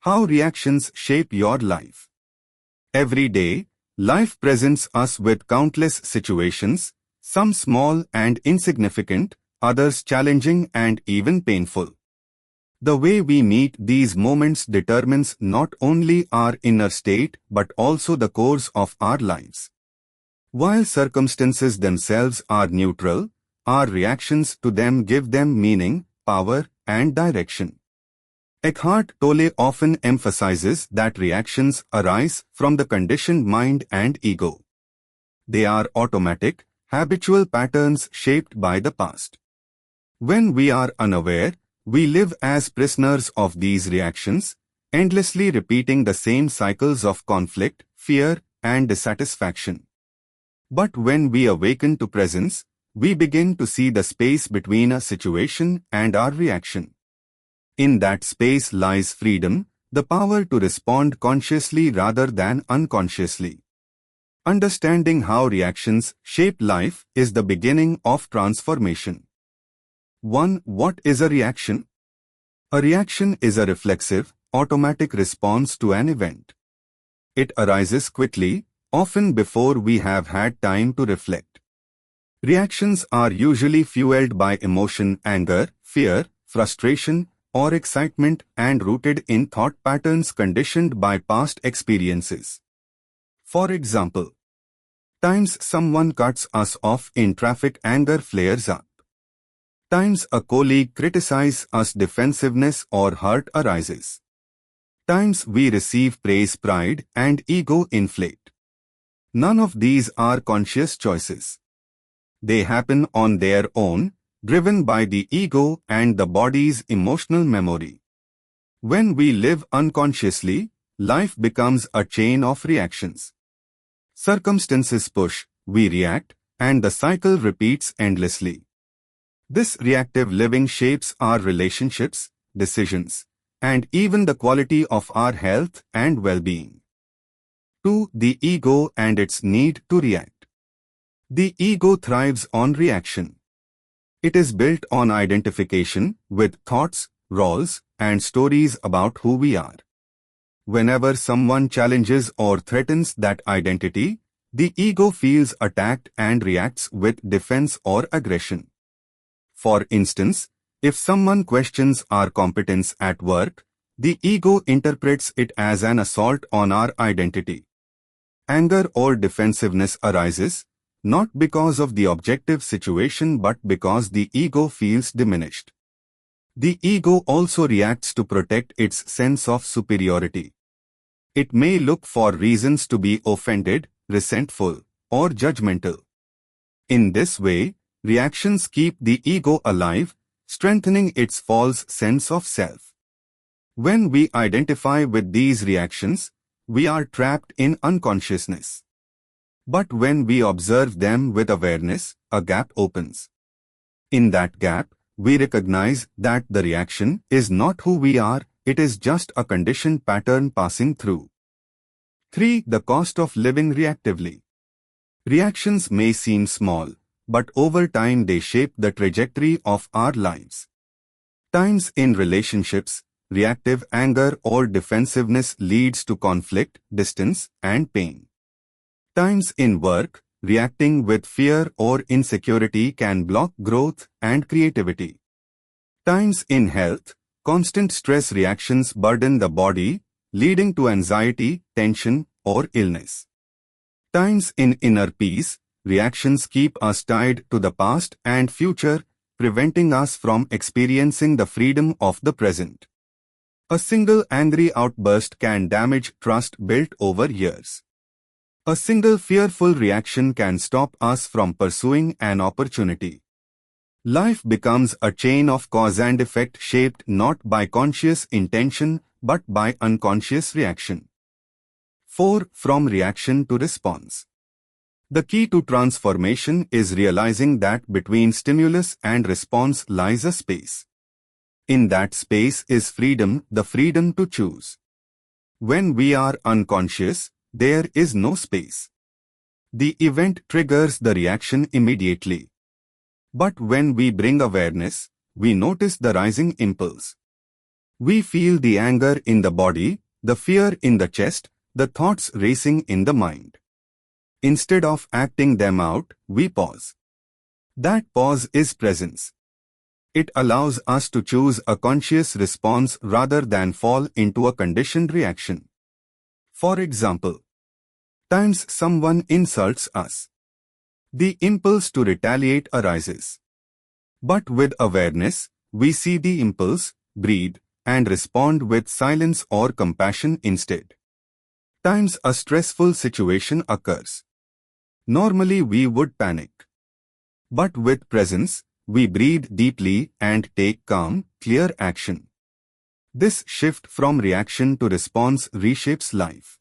How reactions shape your life. Every day, life presents us with countless situations, some small and insignificant, others challenging and even painful. The way we meet these moments determines not only our inner state but also the course of our lives. While circumstances themselves are neutral, our reactions to them give them meaning, power, and direction. Eckhart Tolle often emphasizes that reactions arise from the conditioned mind and ego. They are automatic, habitual patterns shaped by the past. When we are unaware, we live as prisoners of these reactions, endlessly repeating the same cycles of conflict, fear, and dissatisfaction. But when we awaken to presence, we begin to see the space between a situation and our reaction. In that space lies freedom, the power to respond consciously rather than unconsciously. Understanding how reactions shape life is the beginning of transformation. 1. What is a reaction? A reaction is a reflexive, automatic response to an event. It arises quickly, often before we have had time to reflect. Reactions are usually fueled by emotion, anger, fear, frustration, or excitement and rooted in thought patterns conditioned by past experiences. For example, times someone cuts us off in traffic, anger flares up. Times a colleague criticizes us, defensiveness or hurt arises. Times we receive praise, pride and ego inflate. None of these are conscious choices. They happen on their own, driven by the ego and the body's emotional memory. When we live unconsciously, life becomes a chain of reactions. Circumstances push, we react, and the cycle repeats endlessly. This reactive living shapes our relationships, decisions, and even the quality of our health and well-being. 2. The ego and its need to react. The ego thrives on reaction. It is built on identification with thoughts, roles, and stories about who we are. Whenever someone challenges or threatens that identity, the ego feels attacked and reacts with defense or aggression. For instance, if someone questions our competence at work, the ego interprets it as an assault on our identity. Anger or defensiveness arises, not because of the objective situation but because the ego feels diminished. The ego also reacts to protect its sense of superiority. It may look for reasons to be offended, resentful, or judgmental. In this way, reactions keep the ego alive, strengthening its false sense of self. When we identify with these reactions, we are trapped in unconsciousness. But when we observe them with awareness, a gap opens. In that gap, we recognize that the reaction is not who we are, it is just a conditioned pattern passing through. 3. The cost of living reactively. Reactions may seem small, but over time they shape the trajectory of our lives. Times in relationships, reactive anger or defensiveness leads to conflict, distance, and pain. Times in work, reacting with fear or insecurity can block growth and creativity. Times in health, constant stress reactions burden the body, leading to anxiety, tension, or illness. Times in inner peace, reactions keep us tied to the past and future, preventing us from experiencing the freedom of the present. A single angry outburst can damage trust built over years. A single fearful reaction can stop us from pursuing an opportunity. Life becomes a chain of cause and effect shaped not by conscious intention but by unconscious reaction. 4. From reaction to response. The key to transformation is realizing that between stimulus and response lies a space. In that space is freedom, the freedom to choose. When we are unconscious, there is no space. The event triggers the reaction immediately. But when we bring awareness, we notice the rising impulse. We feel the anger in the body, the fear in the chest, the thoughts racing in the mind. Instead of acting them out, we pause. That pause is presence. It allows us to choose a conscious response rather than fall into a conditioned reaction. For example, times someone insults us. The impulse to retaliate arises. But with awareness, we see the impulse, breathe, and respond with silence or compassion instead. Times a stressful situation occurs. Normally we would panic. But with presence, we breathe deeply and take calm, clear action. This shift from reaction to response reshapes life.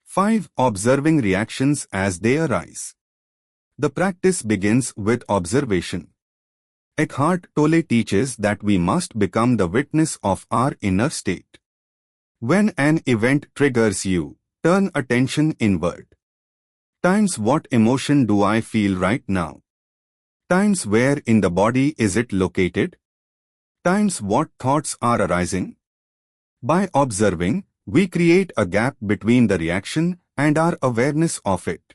5. Observing reactions as they arise. The practice begins with observation. Eckhart Tolle teaches that we must become the witness of our inner state. When an event triggers you, turn attention inward. Times what emotion do I feel right now? Times where in the body is it located? Times what thoughts are arising? By observing, we create a gap between the reaction and our awareness of it.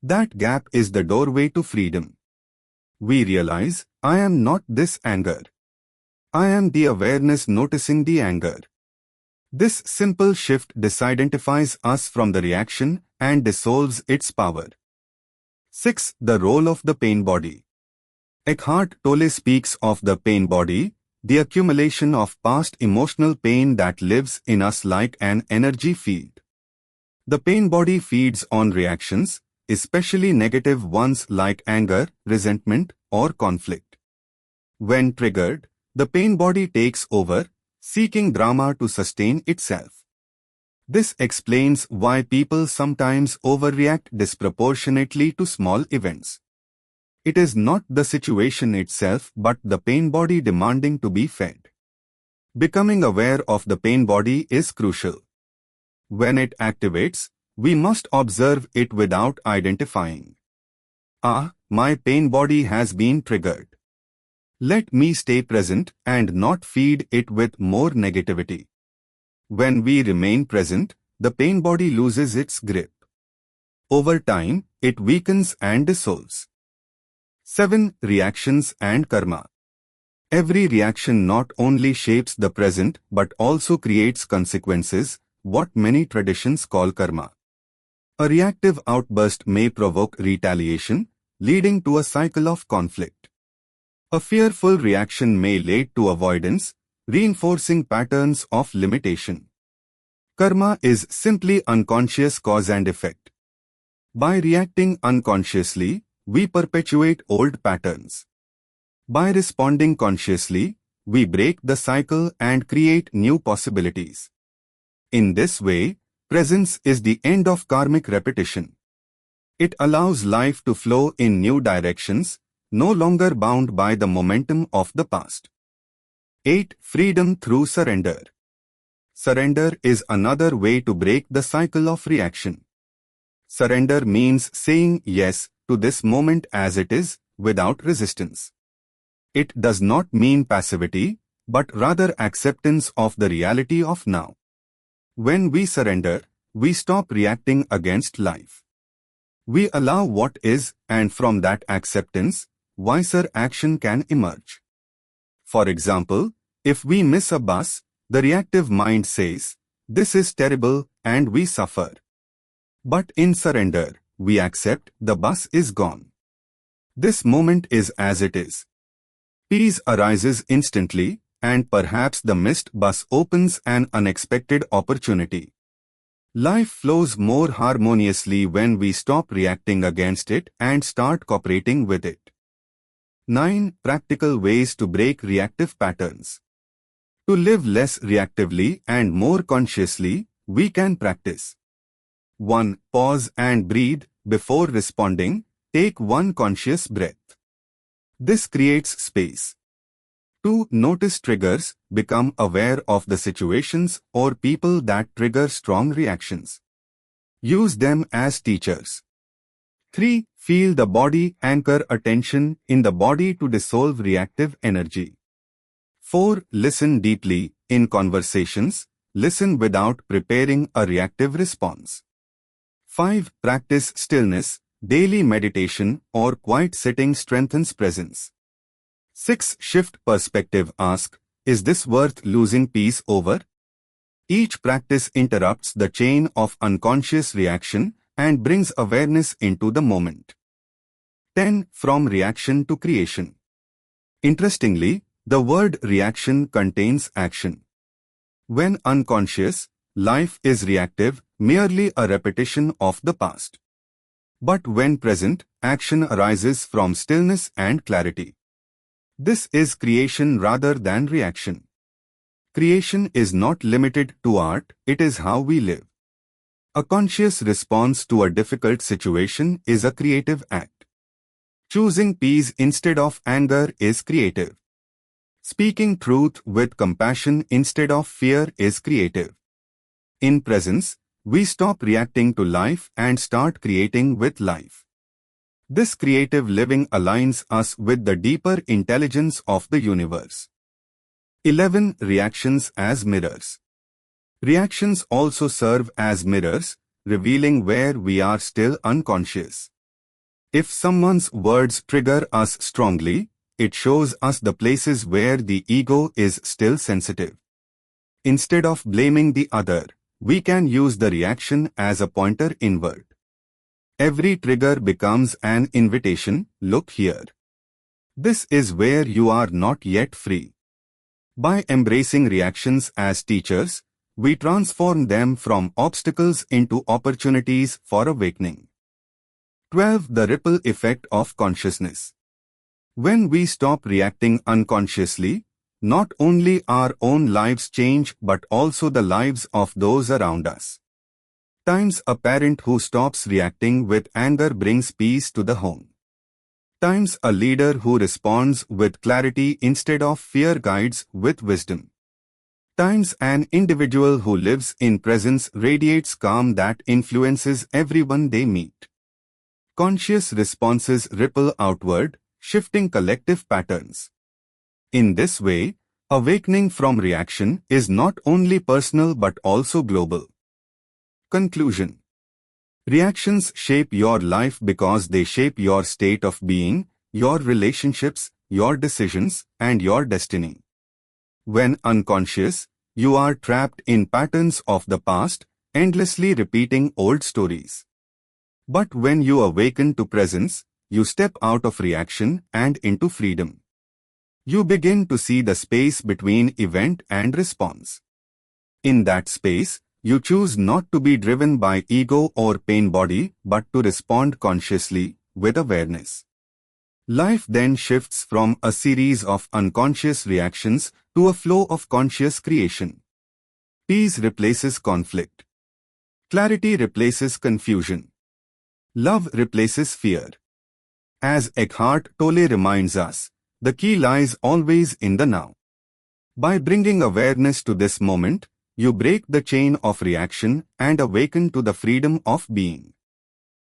That gap is the doorway to freedom. We realize, I am not this anger. I am the awareness noticing the anger. This simple shift disidentifies us from the reaction and dissolves its power. 6. The role of the pain body. Eckhart Tolle speaks of the pain body, the accumulation of past emotional pain that lives in us like an energy field. The pain body feeds on reactions, especially negative ones like anger, resentment, or conflict. When triggered, the pain body takes over, seeking drama to sustain itself. This explains why people sometimes overreact disproportionately to small events. It is not the situation itself but the pain body demanding to be fed. Becoming aware of the pain body is crucial. When it activates, we must observe it without identifying. My pain body has been triggered. Let me stay present and not feed it with more negativity. When we remain present, the pain body loses its grip. Over time, it weakens and dissolves. 7. Reactions and karma. Every reaction not only shapes the present but also creates consequences, what many traditions call karma. A reactive outburst may provoke retaliation, leading to a cycle of conflict. A fearful reaction may lead to avoidance, reinforcing patterns of limitation. Karma is simply unconscious cause and effect. By reacting unconsciously, we perpetuate old patterns. By responding consciously, we break the cycle and create new possibilities. In this way, presence is the end of karmic repetition. It allows life to flow in new directions, no longer bound by the momentum of the past. 8. Freedom through surrender. Surrender is another way to break the cycle of reaction. Surrender means saying yes to this moment as it is, without resistance. It does not mean passivity, but rather acceptance of the reality of now. When we surrender, we stop reacting against life. We allow what is, and from that acceptance, wiser action can emerge. For example, if we miss a bus, the reactive mind says, "This is terrible," and we suffer. But in surrender, we accept the bus is gone. This moment is as it is. Peace arises instantly, and perhaps the missed bus opens an unexpected opportunity. Life flows more harmoniously when we stop reacting against it and start cooperating with it. 9. Practical ways to break reactive patterns. To live less reactively and more consciously, we can practice. 1. Pause and breathe. Before responding, take one conscious breath. This creates space. 2. Notice triggers. Become aware of the situations or people that trigger strong reactions. Use them as teachers. 3. Feel the body. Anchor attention in the body to dissolve reactive energy. 4. Listen deeply. In conversations, listen without preparing a reactive response. 5. Practice stillness. Daily meditation or quiet sitting strengthens presence. 6. Shift perspective. Ask, is this worth losing peace over? Each practice interrupts the chain of unconscious reaction and brings awareness into the moment. 10. From reaction to creation. Interestingly, the word reaction contains action. When unconscious, life is reactive, merely a repetition of the past. But when present, action arises from stillness and clarity. This is creation rather than reaction. Creation is not limited to art, it is how we live. A conscious response to a difficult situation is a creative act. Choosing peace instead of anger is creative. Speaking truth with compassion instead of fear is creative. In presence, we stop reacting to life and start creating with life. This creative living aligns us with the deeper intelligence of the universe. 11. Reactions as mirrors. Reactions also serve as mirrors, revealing where we are still unconscious. If someone's words trigger us strongly, it shows us the places where the ego is still sensitive. Instead of blaming the other, we can use the reaction as a pointer inward. Every trigger becomes an invitation, look here. This is where you are not yet free. By embracing reactions as teachers, we transform them from obstacles into opportunities for awakening. 12. The ripple effect of consciousness. When we stop reacting unconsciously, not only our own lives change but also the lives of those around us. Times a parent who stops reacting with anger brings peace to the home. Times a leader who responds with clarity instead of fear guides with wisdom. Times an individual who lives in presence radiates calm that influences everyone they meet. Conscious responses ripple outward, shifting collective patterns. In this way, awakening from reaction is not only personal but also global. Conclusion. Reactions shape your life because they shape your state of being, your relationships, your decisions, and your destiny. When unconscious, you are trapped in patterns of the past, endlessly repeating old stories. But when you awaken to presence, you step out of reaction and into freedom. You begin to see the space between event and response. In that space, you choose not to be driven by ego or pain body but to respond consciously, with awareness. Life then shifts from a series of unconscious reactions to a flow of conscious creation. Peace replaces conflict. Clarity replaces confusion. Love replaces fear. As Eckhart Tolle reminds us, the key lies always in the now. By bringing awareness to this moment, you break the chain of reaction and awaken to the freedom of being.